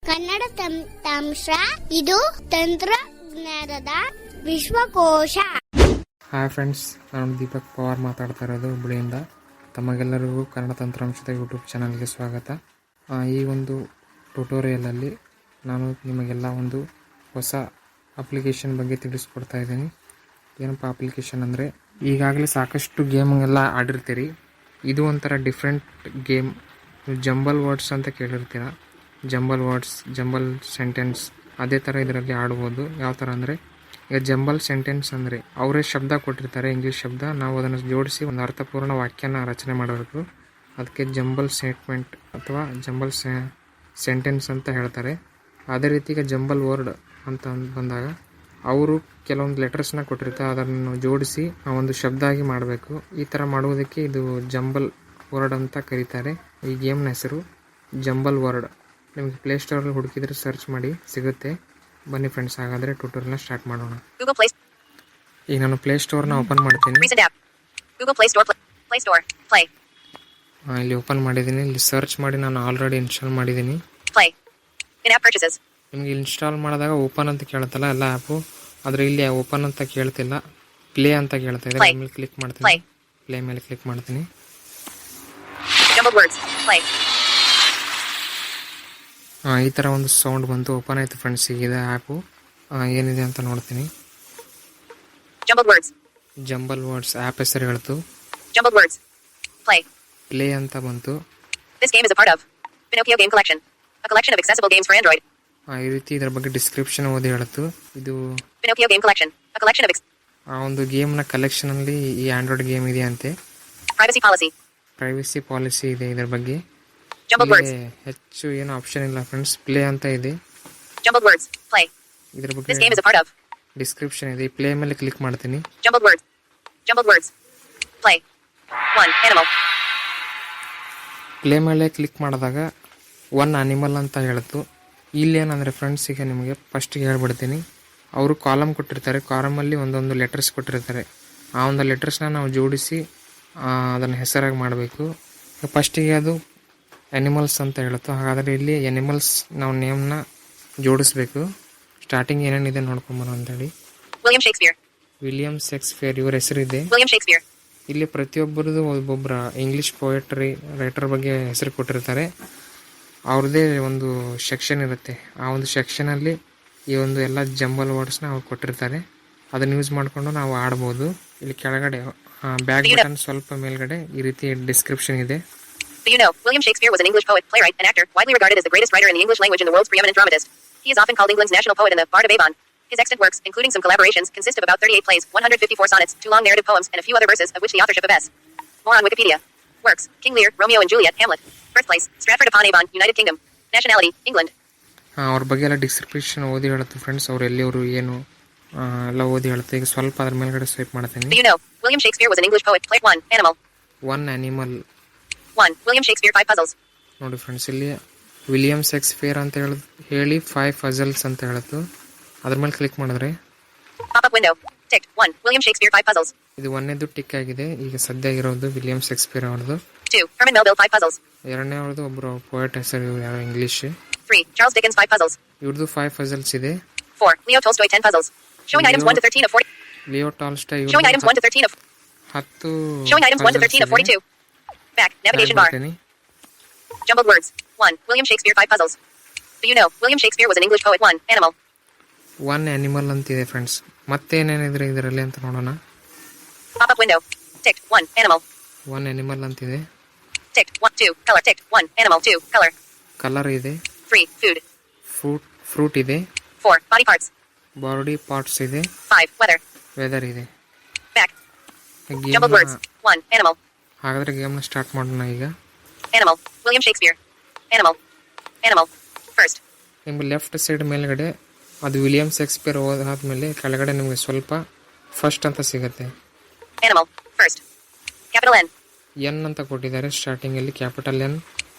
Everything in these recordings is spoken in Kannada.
ಕನ್ನಡ ತಂತ್ರಾಂಶ ಇದು ತಂತ್ರಜ್ಞಾನದ ವಿಶ್ವಕೋಶ. ಹಾಯ್ ಫ್ರೆಂಡ್ಸ್, ನಾನು ದೀಪಕ್ ಪವಾರ್ ಮಾತಾಡ್ತಾ ಇರೋದು ಹುಬ್ಬಳ್ಳಿಯಿಂದ. ತಮಗೆಲ್ಲರಿಗೂ ಕನ್ನಡ ತಂತ್ರಾಂಶದ ಯೂಟ್ಯೂಬ್ ಚಾನಲ್ಗೆ ಸ್ವಾಗತ. ಈ ಒಂದು ಟ್ಯುಟೋರಿಯಲಲ್ಲಿ ನಾನು ನಿಮಗೆಲ್ಲ ಒಂದು ಹೊಸ ಅಪ್ಲಿಕೇಶನ್ ಬಗ್ಗೆ ತಿಳಿಸ್ಕೊಡ್ತಾ ಇದ್ದೀನಿ. ಏನಪ್ಪ ಅಪ್ಲಿಕೇಶನ್ ಅಂದರೆ, ಈಗಾಗಲೇ ಸಾಕಷ್ಟು ಗೇಮ್ಗೆಲ್ಲ ಆಡಿರ್ತೀರಿ. ಇದು ಒಂಥರ ಡಿಫ್ರೆಂಟ್ ಗೇಮ್. ಜಂಬಲ್ ವರ್ಡ್ಸ್ ಅಂತ ಕೇಳಿರ್ತೀರ. ಜಂಬಲ್ ವರ್ಡ್ಸ್, ಜಂಬಲ್ ಸೆಂಟೆನ್ಸ್, ಅದೇ ಥರ ಇದರಲ್ಲಿ ಆಡ್ಬೋದು. ಯಾವ ಥರ ಅಂದರೆ, ಈಗ ಜಂಬಲ್ ಸೆಂಟೆನ್ಸ್ ಅಂದರೆ ಅವರೇ ಶಬ್ದ ಕೊಟ್ಟಿರ್ತಾರೆ, ಇಂಗ್ಲೀಷ್ ಶಬ್ದ. ನಾವು ಅದನ್ನು ಜೋಡಿಸಿ ಒಂದು ಅರ್ಥಪೂರ್ಣ ವಾಕ್ಯನ ರಚನೆ ಮಾಡಬೇಕು. ಅದಕ್ಕೆ ಜಂಬಲ್ ಸ್ಟೇಟ್ಮೆಂಟ್ ಅಥವಾ ಜಂಬಲ್ ಸೆಂಟೆನ್ಸ್ ಅಂತ ಹೇಳ್ತಾರೆ. ಅದೇ ರೀತಿ ಈಗ ಜಂಬಲ್ ವರ್ಡ್ ಅಂತ ಬಂದಾಗ ಅವರು ಕೆಲವೊಂದು ಲೆಟರ್ಸ್ನ ಕೊಟ್ಟಿರ್ತಾರೆ, ಅದನ್ನು ಜೋಡಿಸಿ ಒಂದು ಶಬ್ದ ಆಗಿ ಮಾಡಬೇಕು. ಈ ಥರ ಮಾಡುವುದಕ್ಕೆ ಇದು ಜಂಬಲ್ ವರ್ಡ್ ಅಂತ ಕರೀತಾರೆ. ಈ ಗೇಮ್ನ ಹೆಸರು ಜಂಬಲ್ ವರ್ಡ್. ನಿಮಗೆ ಪ್ಲೇಸ್ಟೋರಲ್ಲಿ ಹುಡುಕಿದ್ರೆ ಸರ್ಚ್ ಮಾಡಿ ಸಿಗುತ್ತೆ. ಬನ್ನಿ ಫ್ರೆಂಡ್ಸ್, ಹಾಗಾದರೆ ಟ್ಯುಟೋರಿಯಲ್ನ ಸ್ಟಾರ್ಟ್ ಮಾಡೋಣ. ಈಗ ನಾನು ಪ್ಲೇಸ್ಟೋರ್ನ ಓಪನ್ ಮಾಡ್ತೀನಿ. ಇಲ್ಲಿ ಓಪನ್ ಮಾಡಿದ್ದೀನಿ. ಇಲ್ಲಿ ಸರ್ಚ್ ಮಾಡಿ ನಾನು ಆಲ್ರೆಡಿ ಇನ್ಸ್ಟಾಲ್ ಮಾಡಿದ್ದೀನಿ. ನಿಮಗೆ ಇನ್ಸ್ಟಾಲ್ ಮಾಡಿದಾಗ ಓಪನ್ ಅಂತ ಕೇಳುತ್ತಲ್ಲ ಎಲ್ಲ ಆ್ಯಪು, ಆದರೆ ಇಲ್ಲಿ ಓಪನ್ ಅಂತ ಕೇಳ್ತಿಲ್ಲ, ಪ್ಲೇ ಅಂತ ಕೇಳ್ತಾ ಇದೆ. ಮೇಲೆ ಕ್ಲಿಕ್ ಮಾಡ್ತೀನಿ. ಪ್ಲೇ ಮೇಲೆ ಕ್ಲಿಕ್ ಮಾಡ್ತೀನಿ. ಈ ಥರ ಒಂದು ಸೌಂಡ್ ಬಂತು, ಓಪನ್ ಆಯಿತು ಫ್ರೆಂಡ್ಸ್. ಈಗಿದೆ ಆ್ಯಪು. ಏನಿದೆ ಅಂತ ನೋಡ್ತೀನಿ. ಜಂಬಲ್ ವರ್ಡ್ಸ್ ಆ್ಯಪ್ ಹೆಸರು ಹೇಳ್ತು. ಪ್ಲೇ ಅಂತ ಬಂತು. ಈ ರೀತಿ ಇದರ ಬಗ್ಗೆ ಡಿಸ್ಕ್ರಿಪ್ಷನ್ ಓದಿ ಹೇಳುತ್ತು. ಇದು ಆ ಒಂದು ಗೇಮ್ನ ಕಲೆಕ್ಷನಲ್ಲಿ ಈ ಆಂಡ್ರಾಯ್ಡ್ ಗೇಮ್ ಇದೆ ಅಂತೆ. ಪ್ರೈವಸಿ ಪಾಲಿಸಿ ಇದೆ ಇದರ ಬಗ್ಗೆ. ಹೆಚ್ಚು ಏನು ಆಪ್ಷನ್ ಇಲ್ಲ ಫ್ರೆಂಡ್ಸ್. ಪ್ಲೇ ಅಂತ ಇದೆ. ಇದರ ಬಗ್ಗೆ ಡಿಸ್ಕ್ರಿಪ್ಷನ್ ಇದೆ. ಪ್ಲೇ ಮೇಲೆ ಕ್ಲಿಕ್ ಮಾಡ್ತೀನಿ. ಪ್ಲೇ ಮೇಲೆ ಕ್ಲಿಕ್ ಮಾಡಿದಾಗ ಒನ್ ಅನಿಮಲ್ ಅಂತ ಹೇಳ್ತು. ಇಲ್ಲಿ ಏನಂದರೆ ಫ್ರೆಂಡ್ಸ್, ಈಗ ನಿಮಗೆ ಫಸ್ಟಿಗೆ ಹೇಳ್ಬಿಡ್ತೀನಿ. ಅವರು ಕಾಲಮ್ ಕೊಟ್ಟಿರ್ತಾರೆ, ಕಾಲಮಲ್ಲಿ ಒಂದೊಂದು ಲೆಟರ್ಸ್ ಕೊಟ್ಟಿರ್ತಾರೆ. ಆ ಒಂದು ಲೆಟರ್ಸ್ನ ನಾವು ಜೋಡಿಸಿ ಅದನ್ನು ಹೆಸರಾಗಿ ಮಾಡಬೇಕು. ಫಸ್ಟಿಗೆ ಅದು ಅನಿಮಲ್ಸ್ ಅಂತ ಹೇಳುತ್ತೋ, ಹಾಗಾದರೆ ಇಲ್ಲಿ ಅನಿಮಲ್ಸ್ ನಾವು ನೇಮ್ನ ಜೋಡಿಸ್ಬೇಕು. ಸ್ಟಾರ್ಟಿಂಗ್ ಏನೇನಿದೆ ನೋಡ್ಕೊಂಬರೋ ಅಂತೇಳಿ. ವಿಲಿಯಂ ಶೇಕ್ಸ್ಪಿಯರ್ ಇವರ ಹೆಸರಿದೆ. ಇಲ್ಲಿ ಪ್ರತಿಯೊಬ್ಬರದು ಒಬ್ಬೊಬ್ಬರ ಇಂಗ್ಲೀಷ್ ಪೋಯಟ್ರಿ ರೈಟರ್ ಬಗ್ಗೆ ಹೆಸರು ಕೊಟ್ಟಿರ್ತಾರೆ. ಅವ್ರದ್ದೇ ಒಂದು ಸೆಕ್ಷನ್ ಇರುತ್ತೆ. ಆ ಒಂದು ಸೆಕ್ಷನಲ್ಲಿ ಈ ಒಂದು ಎಲ್ಲ ಜಂಬಲ್ ವರ್ಡ್ಸ್ನ ಅವ್ರು ಕೊಟ್ಟಿರ್ತಾರೆ. ಅದನ್ನು ಯೂಸ್ ಮಾಡಿಕೊಂಡು ನಾವು ಆಡ್ಬೋದು. ಇಲ್ಲಿ ಕೆಳಗಡೆ ಬ್ಯಾಕ್ ಬಟನ್ ಸ್ವಲ್ಪ ಮೇಲ್ಗಡೆ ಈ ರೀತಿ ಡಿಸ್ಕ್ರಿಪ್ಷನ್ ಇದೆ. Do you know, William Shakespeare was an English poet, playwright, and actor, widely regarded as the greatest writer in the English language and the world's preeminent dramatist. He is often called England's national poet and the Bard of Avon. His extant works, including some collaborations, consist of about 38 plays, 154 sonnets, 2 long narrative poems, and a few other verses, of which the authorship of S. More on Wikipedia. Works: King Lear, Romeo and Juliet, Hamlet. Birthplace: Stratford-upon-Avon, United Kingdom. Nationality: England. ಅವ್ರ ಬಗ್ಗೆ ಎಲ್ಲ ಡಿಸ್ಕ್ರಿಪ್ಷನ್ ಓದಿ ಹೇಳುತ್ತೆ ಫ್ರೆಂಡ್ಸ್. ಅವ್ರು ಎಲ್ಲಿಯವರು ಏನು ಎಲ್ಲ ಓದಿ ಹೇಳುತ್ತೆ. ಈಗ ಸ್ವಲ್ಪ ಅದ್ರ ಮೇಲ್ಗಡೆ ಸ್ವೈಪ್ ಮಾಡ್ತೀನಿ. Do you know, William Shakespeare was an English poet, play 1, animal. 1 animal. 1. William Shakespeare 5 puzzles. ನೋಡಿ ಫ್ರೆಂಡ್ಸ್, ಇಲ್ಲಿ ವಿಲಿಯಂ ಶೇಕ್ಸ್ಪಿಯರ್ ಅಂತ ಹೇಳಿ 5 puzzles ಅಂತ ಹೇಳುತ್ತು. ಅದ್ರ ಮೇಲೆ ಕ್ಲಿಕ್ ಮಾಡಿದ್ರೆ Pop-up window. Ticked. 1. William Shakespeare 5 puzzles. ಇದು ಒಂದೇದು ಟಿಕ್ ಆಗಿದೆ. ಈಗ ಸದ್ಯ ಇರೋದು ವಿಲಿಯಂ ಶೇಕ್ಸ್ಪಿಯರ್ ಅವ್ರದ್ದು. 2. Herman Melville 5 puzzles. ಎರಡನೇ ಅವ್ರದ್ದು ಒಬ್ಬರು ಪೋಯಟ್ ಹೆಸರು ಯಾರೋ ಇಂಗ್ಲೀಷ್. 3. Charles Dickens 5 puzzles. ಇವ್ರದ್ದು 5 puzzles ಇದೆ. 4. Leo Tolstoy 10 puzzles. Showing items 1 to 13 of 40. Leo Tolstoy Showing items 1 to 13 of 10 Showing items 1 to 13 of 42. Back. Navigation bar. Jumbled words. 1. William Shakespeare 5 puzzles. Do you know, William Shakespeare was an English poet. 1. Animal. 1 animal ಅಂತಿದೆ ಫ್ರೆಂಡ್ಸ್. ಮತ್ತೇನೇನಿದ್ರೆ ಇದರಲ್ಲಿ ಅಂತ ನೋಡೋಣ. Pop-up window. Ticked. 1. Animal. 1 animal ಅಂತಿದೆ. Ticked. 1. 2. Color. Ticked. 1. Animal. 2. Color. Colour ಇದೆ. 3. Food. ಫ್ರೂಟ್ ಇದೆ. 4. Body parts. ಬಾಡಿ ಪಾರ್ಟ್ಸ್ ಇದೆ. 5. Weather. ವೆದರ್ ಇದೆ. Back. Jumbled words. 1. Animal. ಹಾಗಾದ್ರೆ ಗೇಮ್ನ ಸ್ಟಾರ್ಟ್ ಮಾಡೋಣ ಈಗ. Animal. William Shakespeare. Animal. Animal. First. ನಿಮ್ಗೆ ಲೆಫ್ಟ್ ಸೈಡ್ ಮೇಲ್ಗಡೆ ಅದು ವಿಲಿಯಂ ಶೇಕ್ಸ್ಪಿಯರ್ ಓದಾದ್ಮೇಲೆ ಕೆಳಗಡೆ ನಿಮಗೆ ಸ್ವಲ್ಪ ಫಸ್ಟ್ ಅಂತ ಸಿಗುತ್ತೆ. Animal. First. Capital N. N ಅಂತ ಕೊಟ್ಟಿದ್ದಾರೆ ಸ್ಟಾರ್ಟಿಂಗ್ ಅಲ್ಲಿ. Capital N,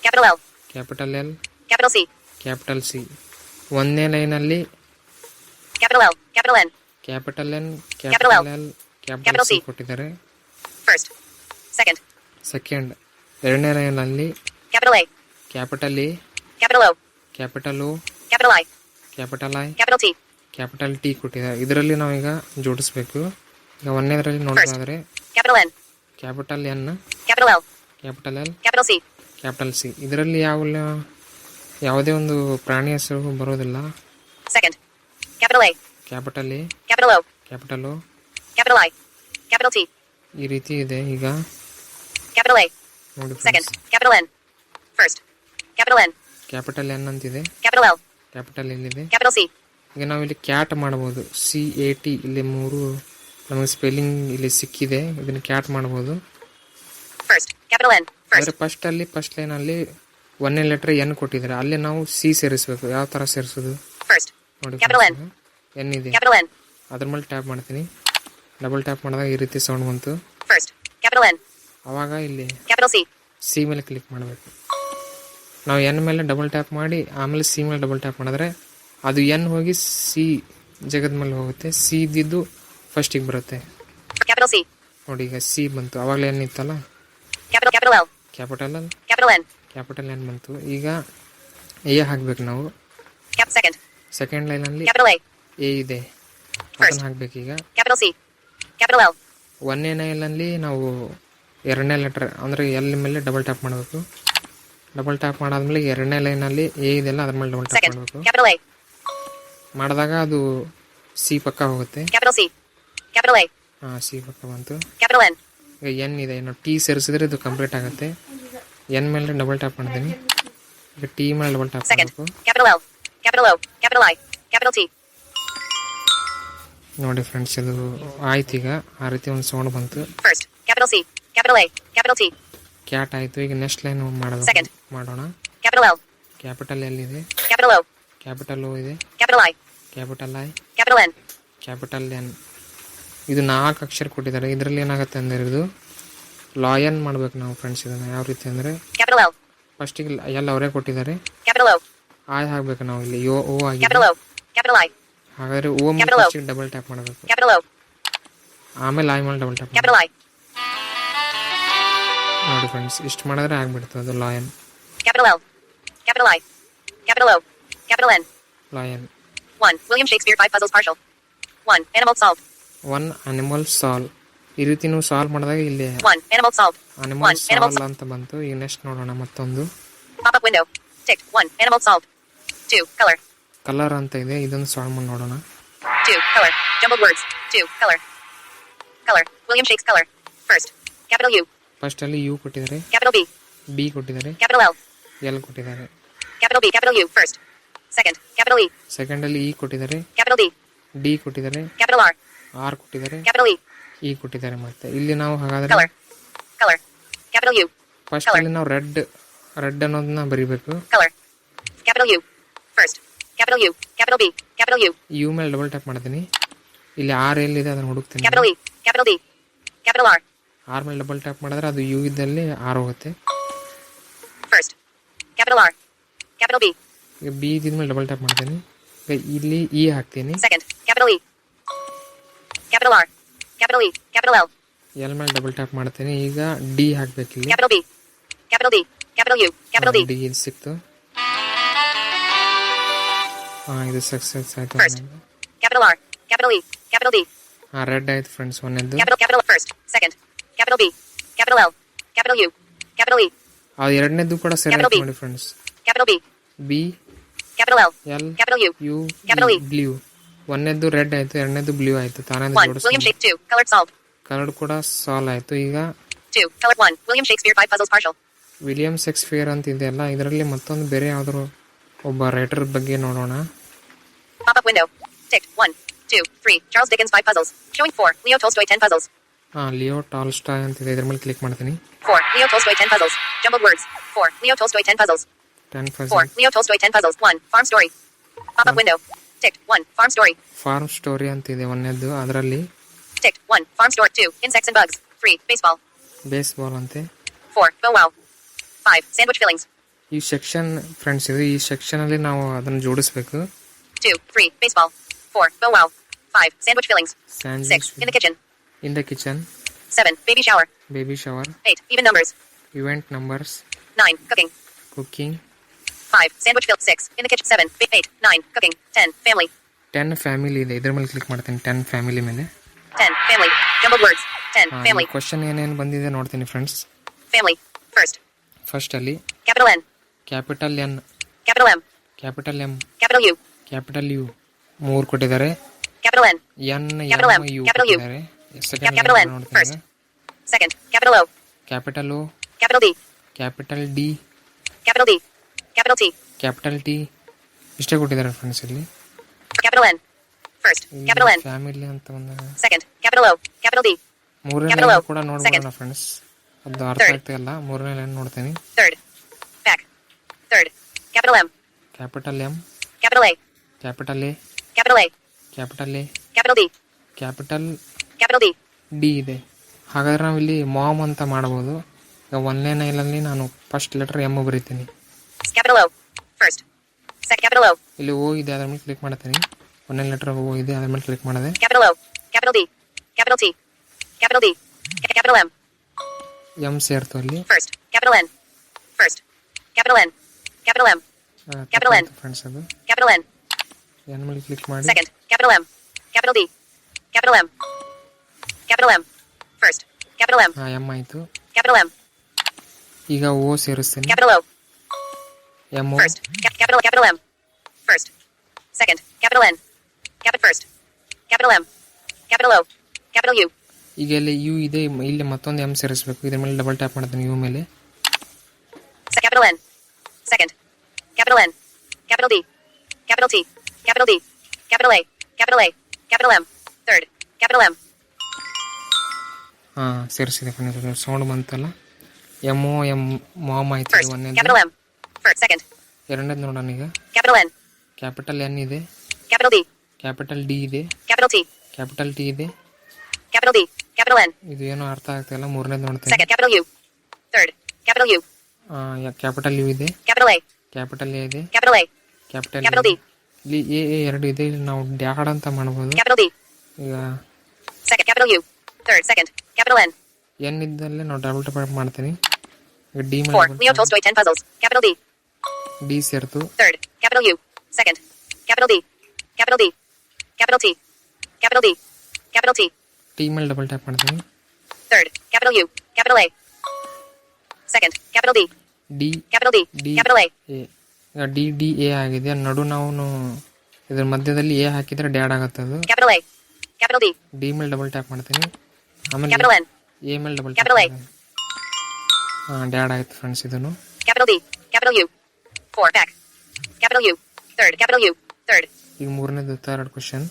Capital L. Capital L, Capital C. Capital C. ಒಂದನೇ ಲೈನಲ್ಲಿ Capital L. Capital N. Capital N, capital L, capital C ಕೊಟ್ಟಿದ್ದಾರೆ. First. Second. ಸೆಕೆಂಡ್. ಎರಡನೇ ಲೈನಲ್ಲಿ Capital A. Capital A, Capital O. Capital O, Capital I. Capital I, Capital T. Capital T ಕೊಟ್ಟಿದ್ದಾರೆ. ಇದರಲ್ಲಿ ನಾವೀಗ ಜೋಡಿಸ್ಬೇಕು. ಈಗ ಒಂದನೇದರಲ್ಲಿ ನೋಡೋದಾದರೆ Capital N. Capital N, Capital L. Capital L, Capital C. Capital C. ಇದರಲ್ಲಿ ಯಾವುದೇ ಒಂದು ಪ್ರಾಣಿ ಹೆಸರು ಬರೋದಿಲ್ಲ. Second. Capital A. Capital A, Capital O. Capital O, Capital I. Capital T. ಈ ರೀತಿ ಇದೆ. ಈಗ Capital A. ನೋಡಿ Second. Friends, Capital N. First. Capital N. Capital N ಅಂತಿದೆ, Capital L. ಕ್ಯಾಪಿಟಲ್ ಎಲ್ಲಿದೆ. Capital C. ಈಗ ನಾವು ಇಲ್ಲಿ ಕ್ಯಾಟ್ ಮಾಡ್ಬೋದು. CAT ಇಲ್ಲಿ 3 ನಮಗೆ ಸ್ಪೆಲ್ಲಿಂಗ್ ಇಲ್ಲಿ ಸಿಕ್ಕಿದೆ. ಇದನ್ನು ಕ್ಯಾಟ್ ಮಾಡ್ಬೋದು. First. Capital N. First. ಆದರೆ ಫಸ್ಟ್ ಲೈನಲ್ಲಿ ಒಂದನೇ ಲೆಟ್ರ್ ಎನ್ ಕೊಟ್ಟಿದ್ದಾರೆ. ಅಲ್ಲಿ ನಾವು ಸಿ ಸೇರಿಸ್ಬೇಕು. ಯಾವ ಥರ ಸೇರಿಸೋದು First. ನೋಡಿ. Capital N. ಎನ್ ಇದೆ, Capital N. ಅದ್ರ ಮೇಲೆ ಟ್ಯಾಪ್ ಮಾಡ್ತೀನಿ. ಡಬಲ್ ಟ್ಯಾಪ್ ಮಾಡಿದಾಗ ಈ ರೀತಿ ಸೌಂಡ್ ಬಂತು. First. Capital N. ಆವಾಗ ಇಲ್ಲಿ Capital C. ಸಿ ಮೇಲೆ ಕ್ಲಿಕ್ ಮಾಡಬೇಕು. ನಾವು ಎನ್ ಮೇಲೆ ಡಬಲ್ ಟ್ಯಾಪ್ ಮಾಡಿ ಆಮೇಲೆ ಸಿ ಮೇಲೆ ಡಬಲ್ ಟ್ಯಾಪ್ ಮಾಡಿದ್ರೆ ಅದು ಎನ್ ಹೋಗಿ ಸಿ ಜಗದ ಮೇಲೆ ಹೋಗುತ್ತೆ. ಸಿ ಇದ್ದಿದ್ದು ಫಸ್ಟಿಗೆ ಬರುತ್ತೆ. Capital C. ನೋಡಿ, ಈಗ ಸಿ ಬಂತು. ಆವಾಗಲೇ ಎನ್ ಇತ್ತಲ್ಲ, Capital L. Capital L, Capital N. Capital N ಬಂತು. ಈಗ ಎ ಹಾಕಬೇಕು ನಾವು. Second. ಸೆಕೆಂಡ್ ಲೈನಲ್ಲಿ Capital A. ಎ ಇದೆ, ಅದನ್ನು ಹಾಕಬೇಕು. ಈಗ Capital C. Capital L. ಒಂದನೇ ಲೈನಲ್ಲಿ ನಾವು ಎರಡನೇ ಲೆಟ್ರ್ ಅಂದರೆ ಎಲ್ ಮೇಲೆ ಡಬಲ್ ಟ್ಯಾಪ್ ಮಾಡಬೇಕು. ಡಬಲ್ ಟ್ಯಾಪ್ ಮಾಡಾದ್ಮೇಲೆ ಎರಡನೇ ಲೈನಲ್ಲಿ ಎ ಇದೆಲ್ಲ ಅದ್ರ ಮೇಲೆ ಡಬಲ್ ಟ್ಯಾಪ್ Second. ಮಾಡಬೇಕು. Capital A. ಮಾಡಿದಾಗ ಅದು ಸಿ ಪಕ್ಕ ಹೋಗುತ್ತೆ. Capital C. Capital A. ಹಾಂ, ಸಿ ಪಕ್ಕ ಬಂತು. Capital N. ಈಗ ಎನ್ ಇದೆ, ನಾವು ಟಿ ಸೇರಿಸಿದ್ರೆ ಇದು ಕಂಪ್ಲೀಟ್ ಆಗುತ್ತೆ. ಎನ್ ಮೇಲೆ ಡಬಲ್ ಟ್ಯಾಪ್ ಮಾಡ್ತೀನಿ. ಈಗ ಟಿ ಮೇಲೆ ಡಬಲ್ ಟ್ಯಾಪ್ Second. ಮಾಡಬೇಕು. Capital L. Capital O. Capital I. Capital T. ನೋಡಿ ಫ್ರೆಂಡ್ಸ್, ಇದು ಆಯ್ತು. ಈಗ ಆ ರೀತಿ ಒಂದು ಸೌಂಡ್ ಬಂತು. First. Capital C. Capital A. Capital T. Cat ಆಯಿತು. ಈಗ ನೆಕ್ಸ್ಟ್ ಲೈನ್ Second. ಮಾಡೋಣ. Capital L. ಕ್ಯಾಪಿಟಲ್ ಎಲ್ ಇದೆ, Capital O. ಕ್ಯಾಪಿಟಲ್ ಒ ಇದೆ, Capital I. Capital I, Capital N. Capital N. ಇದು 4 ಅಕ್ಷರ ಕೊಟ್ಟಿದ್ದಾರೆ. ಇದರಲ್ಲಿ ಏನಾಗುತ್ತೆ ಅಂದರೆ ಇದು ಲಾಯನ್ ಮಾಡಬೇಕು ನಾವು ಫ್ರೆಂಡ್ಸ್. ಇದನ್ನು ಯಾವ ರೀತಿ ಅಂದರೆ Capital L. ಫಸ್ಟಿಗೆ ಎಲ್ ಅವರೇ ಕೊಟ್ಟಿದ್ದಾರೆ. Capital O. ಆಯ್ ಹಾಕಬೇಕು ನಾವು. ಇಲ್ಲಿ ಓ ಆಗಿದೆ. Capital O. Capital I. ಹಾಗಾದರೆ ಓ ಮೇಲೆ Capital O. ಫಸ್ಟಿಗೆ ಡಬಲ್ ಟ್ಯಾಪ್ ಮಾಡಬೇಕು. Capital O. ಆಮೇಲೆ ಐ ಮೇಲೆ ಡಬಲ್ ಟ್ಯಾಪ್ Capital I. ನೋಡಿ ಫ್ರೆಂಡ್ಸ್, ಇಷ್ಟು ಮಾಡಿದ್ರೆ ಆಗ್ಬಿಡ್ತು ಅದು lion. Capital L. Capital I. Capital O. Capital N. Lion. 1. William Shakespeare 5 puzzles partial. 1. Animal solved. 1 animal ಸಾಲ್. ಈ ರೀತಿ ನೀವು ಸಾಲ್ವ್ ಮಾಡಿದಾಗ ಇಲ್ಲಿ 1. Animal solved. ಅನಿಮಲ್ 1. Animal ಸಾಲ್ ಅಂತ ಬಂತು. ಈಗ ನೆಕ್ಸ್ಟ್ ನೋಡೋಣ ಮತ್ತೊಂದು. Pop-up window. Ticked. 1. Animal solved. 2. Color. Colour ಅಂತ ಇದೆ. ಇದನ್ನು ಸಾಲ್ವ್ ಮಾಡಿ ನೋಡೋಣ. 2. Color. Jumbled words. 2. Color. Color. William Shakespeare color. First. Capital U. First ಅಲ್ಲಿ ಯು ಕೊಟ್ಟಿದ್ದಾರೆ, Capital B. ಬಿ ಕೊಟ್ಟಿದ್ದಾರೆ, Capital L. ಎಲ್ ಕೊಟ್ಟಿದ್ದಾರೆ. Capital B. Capital U. First. Second. Capital E. Second ಅಲ್ಲಿ ಇ ಕೊಟ್ಟಿದ್ದಾರೆ, Capital D. ಡಿ ಕೊಟ್ಟಿದ್ದಾರೆ, Capital R. ಆರ್ ಕೊಟ್ಟಿದ್ದಾರೆ, Capital E. ಇ ಕೊಟ್ಟಿದ್ದಾರೆ. ಮತ್ತೆ ಇಲ್ಲಿ ನಾವು ಹಾಗಾದ್ರೆ Color. Color. Capital U. First ಅಲ್ಲಿ ನಾವು ರೆಡ್ ಅನ್ನೋದನ್ನ ಬರಿಬೇಕು. Color. Capital U. First. Capital U. Capital B. Capital U. U ಮೇಲೆ ಡಬಲ್ ಟ್ಯಾಪ್ ಮಾಡ್ತೀನಿ. ಇಲ್ಲಿ ಆರ್ ಎಲ್ಲಿದೆ ಅದನ್ನು ಹುಡುಕ್ತೀನಿ. Capital E. Capital D. Capital R. R ಮೇಲೆ ಡಬಲ್ ಟ್ಯಾಪ್ ಮಾಡಿದ್ರೆ ಅದು ಯು ಇದ್ದಲ್ಲಿ ಆರ್ ಹೋಗುತ್ತೆ. First. Capital R. Capital B. ಈಗ ಬಿ ಇದ್ಮೇಲೆ ಡಬಲ್ ಟ್ಯಾಪ್ ಮಾಡ್ತೀನಿ. ಈಗ ಇಲ್ಲಿ ಇ ಹಾಕ್ತೀನಿ. Second. Capital E. Capital R. Capital E. Capital L. L ಮೇಲೆ ಡಬಲ್ ಟ್ಯಾಪ್ ಮಾಡ್ತೀನಿ. ಈಗ ಡಿ ಹಾಕ್ಬೇಕು ಇಲ್ಲಿ. Capital B. Capital D. Capital U. Capital D. D ಇಲ್ಲಿ ಸಿಕ್ತು. ಇದು ಸಕ್ಸಸ್ ಆಯ್ತು. First. Capital R. Capital E. Capital D. Red ಆಯ್ತು friends ಒಂದೆದ್ದು. Capital first. Second. Capital B. Capital L. Capital U. Capital E. ಅದು ಎರಡನೇದು ಕೂಡ ಸರಿ ಆಯ್ತು ನೋಡಿ friends. Capital B. B, Capital L. L, Capital U. U, Capital E. Blue. ಒಂದನೇದು ರೆಡ್ ಆಯ್ತು, ಎರಡನೇದು ಬ್ಲೂ ಆಯ್ತು. ತಾನೇ 1. William Shakespeare 2. Colored solved. Colour ಕೂಡ ಸಾಲ್ವ್ ಆಯ್ತು. ಈಗ 2. Colored 1. William Shakespeare 5 puzzles partial. William Shakespeare ಅಂತ ಇದೆಯಲ್ಲ, ಇದರಲ್ಲಿ ಮತ್ತೊಂದು ಬೇರೆ ಯಾವ್ದಾದ್ರು ಒಬ್ಬ ರೈಟರ್ ಬಗ್ಗೆ ನೋಡೋಣ. Pop-up window. Ticked. 1, 2, 3. Charles Dickens 5 puzzles. Showing 4. Leo Tolstoy 10 puzzles. Leo Tolstoy ಅಂತ ಇದೆ. ಇದ್ರ ಮೇಲೆ ಕ್ಲಿಕ್ ಮಾಡ್ತೀನಿ. 4. Leo Tolstoy 10 puzzles. Jumbled words. 4. Leo Tolstoy 10 puzzles. 10 4. puzzles. Leo Tolstoy 10 puzzles. 1. Farm story. Pop-up window. Ticked. 1. Farm story. Farm story ಅಂತ ಇದೆ ಒಂದನೇದು. ಅದರಲ್ಲಿ Ticked. 1. Farm story. 2. Insects and bugs. 3. Baseball. Baseball ಅಂತೆ. 4. Bow wow. 5. Sandwich fillings. ಈ ಸೆಕ್ಷನ್ ಫ್ರೆಂಡ್ಸ್ ಇದು. ಈ ಸೆಕ್ಷನ್ ಅಲ್ಲಿ ನಾವು ಅದನ್ನು ಜೋಡಿಸ್ಬೇಕು. 2. 3. Baseball. 4. Bow wow. 5. Sandwich fillings. 6. In the kitchen. In the kitchen. 7. Baby shower. Baby shower. 8. Even numbers. Event numbers. 9. Cooking. Cooking. 5. Sandwich field. 6. In the kitchen. 7. 8. 9. Cooking. 10. Family. 10 family ಇದೆ, ಇದ್ರ ಮೇಲೆ ಕ್ಲಿಕ್ ಮಾಡ್ತೀನಿ. 10 ಫ್ಯಾಮಿಲಿ ಮೇಲೆ 10. Family. Jumbled words. 10. Family. Question ಏನೇನು ಬಂದಿದೆ ನೋಡ್ತೀನಿ ಫ್ರೆಂಡ್ಸ್. Family. First. ಫಸ್ಟಲ್ಲಿ Capital N. Capital N, Capital M. Capital M, Capital U. Capital U 3 ಕೊಟ್ಟಿದ್ದಾರೆ. Capital N. N, Capital M, M. U Capital U. ಕೊಟ್ಟಿದ್ದಾರೆ. Second Capital N. ನೋಡ್ತೀನಿ. First. Second. Capital O. Capital O, Capital D. Capital D, Capital D. Capital T. Capital T ಇಷ್ಟೇ ಕೊಟ್ಟಿದ್ದಾರೆ ಫ್ರೆಂಡ್ಸ್. ಇಲ್ಲಿ Capital N. First. Capital N. Family ಅಂತ ಬಂದಾಗ Second. Capital O. Capital D. ಮೂರನೇ Capital ಲೈನ್ O. ಕೂಡ Second. ನೋಡ್ಬೋಣ ಫ್ರೆಂಡ್ಸ್. ಅದು ಅರ್ಥ Third. ಆಗ್ತಿಲ್ಲ. ಮೂರನೇ ಲೈನ್ ನೋಡ್ತೀನಿ. Third. Back. Third. Capital M. Capital M, Capital A. Capital A, Capital A. Capital A, Capital D. Capital Capital D. D ಇದೆ. ಹಾಗಾದ್ರೆ ನಾವು ಇಲ್ಲಿ ಮಾಮ್ ಅಂತ ಮಾಡ್ಬೋದು. ಈಗ ಒಂದನೇ ಲೈನಲ್ಲಿ ನಾನು ಫಸ್ಟ್ ಲೆಟರ್ ಎಮ್ ಬರೀತೀನಿ. Capital O. First. Second. Capital O. ಇಲ್ಲಿ ಓ ಇದೆ, ಅದ್ರ ಮೇಲೆ ಕ್ಲಿಕ್ ಮಾಡ್ತೀನಿ. ಒಂದನೇ ಲೆಟರ್ ಓ ಇದೆ, ಅದ್ರ ಮೇಲೆ ಕ್ಲಿಕ್ ಮಾಡಿದೆ. Capital O. Capital D. Capital T. Capital D. Capital M. M ಸೇರ್ತು ಅಲ್ಲಿ. First. Capital N. First. Capital N. Capital M. Capital N. Friends ಅದು Capital N. ಎನ್ ಮೇಲೆ ಕ್ಲಿಕ್ ಮಾಡಿ. Second. Capital M. Capital D. Capital M. Capital M. First. Capital M. M ಆಯಿತು. Capital M. ಈಗ ಓ ಸೇರಿಸ್ತೀನಿ. Capital O. M O. First. Capital M. First. Second. Capital N. Capital first. Capital M. Capital O. Capital U. ಈಗ ಇಲ್ಲಿ ಯು ಇದೆ, ಇಲ್ಲಿ ಮತ್ತೊಂದು ಎಮ್ ಸೇರಿಸಬೇಕು. ಇದ್ರ ಮೇಲೆ ಡಬಲ್ ಟ್ಯಾಪ್ ಮಾಡ್ತೀನಿ ಯು ಮೇಲೆ. Capital N. Second. Capital N. Capital D. Capital T. Capital D. Capital A. Capital A. Capital M. Third. Capital M. ಹಾಂ ಸೇರಿಸಿದೆ ಫ್ರೆಂಡ್ಸ್. ಸೌಂಡ್ ಬಂತಲ್ಲ. ಎಮ್ ಓ ಎಮ್ ಮಾಮ್ ಆಯ್ತು. First. ಒಂದೇದು. Capital M. First. Second. ಎರಡನೇದು ನೋಡೋಣ ಈಗ. Capital N. ಕ್ಯಾಪಿಟಲ್ ಎನ್ ಇದೆ, Capital D. ಕ್ಯಾಪಿಟಲ್ ಡಿ ಇದೆ, Capital T. ಕ್ಯಾಪಿಟಲ್ ಟಿ ಇದೆ. Capital D. Capital N. ಇದು ಏನೋ ಅರ್ಥ ಆಗ್ತಿಲ್ಲ. ಮೂರನೇದು ನೋಡ್ತೀನಿ. Second. Capital U. Third. Capital U. Capital U ಇದೆ, Capital A. ಕ್ಯಾಪಿಟಲ್ ಎ ಇದೆ, Capital A. Capital Capital D. ಇಲ್ಲಿ ಎ ಎರಡು ಇದೆ. ಇಲ್ಲಿ ನಾವು ಡ್ಯಾಡ್ ಅಂತ ಮಾಡ್ಬೋದು. Capital D. ಈಗ Second. Capital U. Third. Second. Capital N. N ಇದ್ದಲ್ಲೇ ನಾವು ಡಬಲ್ ಟ್ಯಾಪ್ ಮಾಡ್ತೀನಿ. ಈಗ ಡಿ 4. Leo ಮೇಲೆ Tolstoy 10 puzzles. Capital D. D ಸೇರ್ತು. Third. Capital U. Second. Capital D. Capital D. Capital T. Capital D. Capital T. T ಮೇಲೆ ಡಬಲ್ ಟ್ಯಾಪ್ ಮಾಡ್ತೀನಿ. Third. Capital U. Capital A. Second. Capital D. D Capital D. D Capital A. A. ಈಗ ಡಿ ಡಿ ಎ ಆಗಿದೆ. ನಡು ನಾವು ಇದ್ರ ಮಧ್ಯದಲ್ಲಿ ಎ ಹಾಕಿದ್ರೆ ಡ್ಯಾಡ್ ಆಗುತ್ತೆ ಅದು. Capital A. Capital D. D ಮೇಲೆ ಡಬಲ್ ಟ್ಯಾಪ್ ಮಾಡ್ತೀನಿ. ಆಮೇಲೆ Capital N. ಎ ಮೇಲೆ ಡಬಲ್ Capital A. ಹಾಂ ಡ್ಯಾಡ್ ಆಯ್ತು ಫ್ರೆಂಡ್ಸ್. ಇದನ್ನು Capital D. Capital U. 4. Back. Capital U. Third. Capital U. Third. ಈಗ ಮೂರನೇದು third question.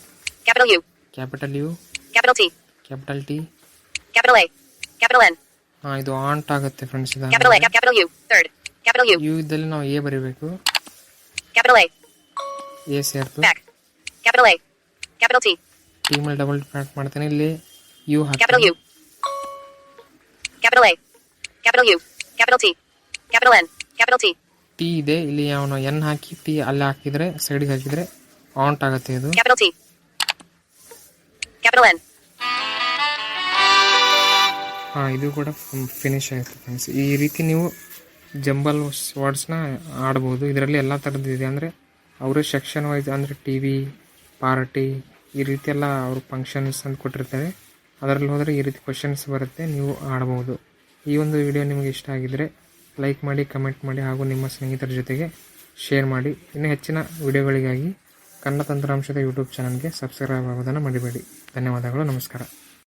Capital U. Capital U, Capital T. Capital T, Capital A. Capital N. ಹಾಂ ಇದು ಆಂಟ್ ಆಗುತ್ತೆ ಫ್ರೆಂಡ್ಸ್. ಇದು Capital A. Capital U. Third. Capital U. U ಇದ್ದಲ್ಲಿ ನಾವು ಎ ಬರೀಬೇಕು. Capital A. ಎ ಸೇರ್ತು. Back. Capital A. Capital T. T ಮೇಲೆ ಡಬಲ್ ಟ್ಯಾಪ್ ಮಾಡ್ತೀನಿ. ಇಲ್ಲಿ ಯು Capital ಹಾಕಿ. U. Capital A. Capital U. Capital T. Capital N. Capital T. T ಇದೆ. ಇಲ್ಲಿ ಅವನು ಎನ್ ಹಾಕಿ ಟಿ ಅಲ್ಲಿ ಹಾಕಿದ್ರೆ ಸೈಡ್ಗೆ ಹಾಕಿದ್ರೆ ಆಂಟ್ ಆಗುತ್ತೆ ಇದು. Capital T. Capital N. ಹಾಂ ಇದು ಕೂಡ ಫಿನಿಶ್ ಆಯಿತು ಫ್ರೆಂಡ್ಸ್. ಈ ರೀತಿ ನೀವು ಜಂಬಲ್ ವರ್ಡ್ಸ್ನ ಆಡ್ಬೋದು. ಇದರಲ್ಲಿ ಎಲ್ಲ ಥರದ್ದು ಇದೆ. ಅಂದರೆ ಅವರೇ ಸೆಕ್ಷನ್ ವೈಸ್, ಅಂದರೆ ಟಿ ವಿ, ಪಾರ್ಟಿ, ಈ ರೀತಿ ಎಲ್ಲ ಅವರು ಫಂಕ್ಷನ್ಸ್ ಅಂತ ಕೊಟ್ಟಿರ್ತಾರೆ. ಅದರಲ್ಲಿ ಹೋದರೆ ಈ ರೀತಿ ಕ್ವಶನ್ಸ್ ಬರುತ್ತೆ, ನೀವು ಆಡ್ಬೋದು. ಈ ಒಂದು ವಿಡಿಯೋ ನಿಮಗೆ ಇಷ್ಟ ಆಗಿದರೆ ಲೈಕ್ ಮಾಡಿ, ಕಮೆಂಟ್ ಮಾಡಿ, ಹಾಗೂ ನಿಮ್ಮ ಸ್ನೇಹಿತರ ಜೊತೆಗೆ ಶೇರ್ ಮಾಡಿ. ಇನ್ನೂ ಹೆಚ್ಚಿನ ವಿಡಿಯೋಗಳಿಗಾಗಿ ಕನ್ನಡ ತಂತ್ರಾಂಶದ ಯೂಟ್ಯೂಬ್ ಚಾನಲ್ಗೆ ಸಬ್ಸ್ಕ್ರೈಬ್ ಆಗೋದನ್ನು ಮರಿಬೇಡಿ. ಧನ್ಯವಾದಗಳು. ನಮಸ್ಕಾರ.